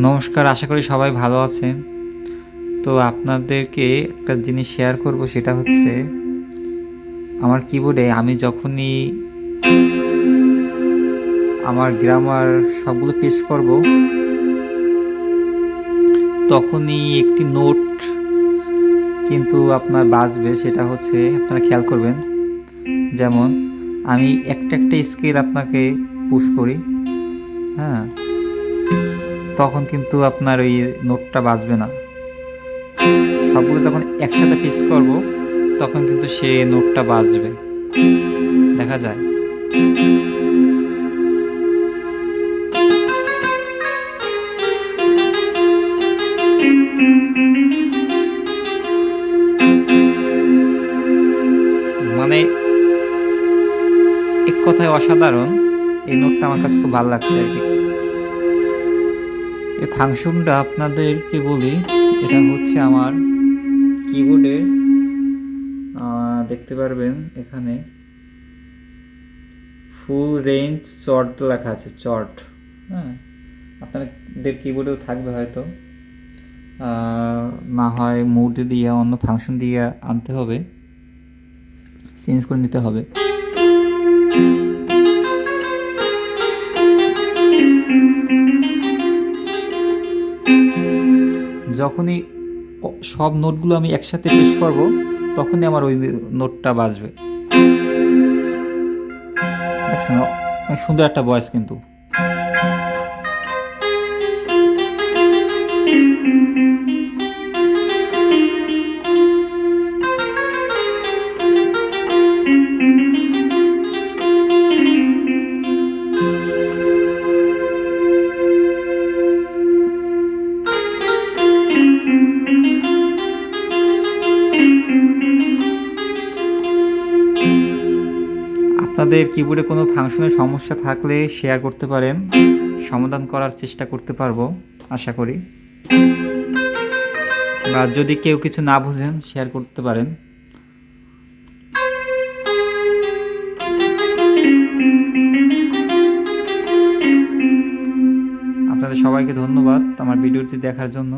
নমস্কার, আশা করি সবাই ভালো আছেন। তো আপনাদেরকে একটা জিনিস শেয়ার করব, সেটা হচ্ছে আমার কিবোর্ডে আমি যখনই আমার গ্রামার সবগুলো পেস্ট করব, তখনই একটি নোট কিন্তু আপনার বাজবে। সেটা হচ্ছে আপনারা খেয়াল করবেন, যেমন আমি একটা একটা স্কেল আপনাকে পুশ করি, হ্যাঁ, তখন কিন্তু আপনার ওই নোটটা বাজবে না। সবগুলো যখন একসাথে পেস্ট করব, তখন কিন্তু সে নোটটা বাজবে, দেখা যায়। মানে এক কথায় অসাধারণ। এই নোটটা আমার কাছে খুব ভালো লাগছে আর কি। এই ফাংশনটা আপনাদেরকে বলি, এটা হচ্ছে আমার কিবোর্ডের, দেখতে পারবেন এখানে ফুল রেঞ্জ চট লেখা আছে, চট। হ্যাঁ, আপনাদের কিবোর্ডেও থাকবে হয়তো, না হয় মুড দিয়ে অন্য ফাংশন দিয়ে আনতে হবে, চেঞ্জ করে নিতে হবে। যখনই সব নোটগুলো আমি একসাথে পেশ করব, তখনই আমার ওই নোটটা বাজবে। দেখছেন, অনেক সুন্দর একটা ভয়েস কিন্তু। আপনাদের কিবোর্ডে কোনো ফাংশনের সমস্যা থাকলে শেয়ার করতে পারেন, সমাধান করার চেষ্টা করতে পারবো আশা করি। বা যদি কেউ কিছু না বুঝেন, শেয়ার করতে পারেন। আপনাদের সবাইকে ধন্যবাদ আমার ভিডিওটি দেখার জন্য।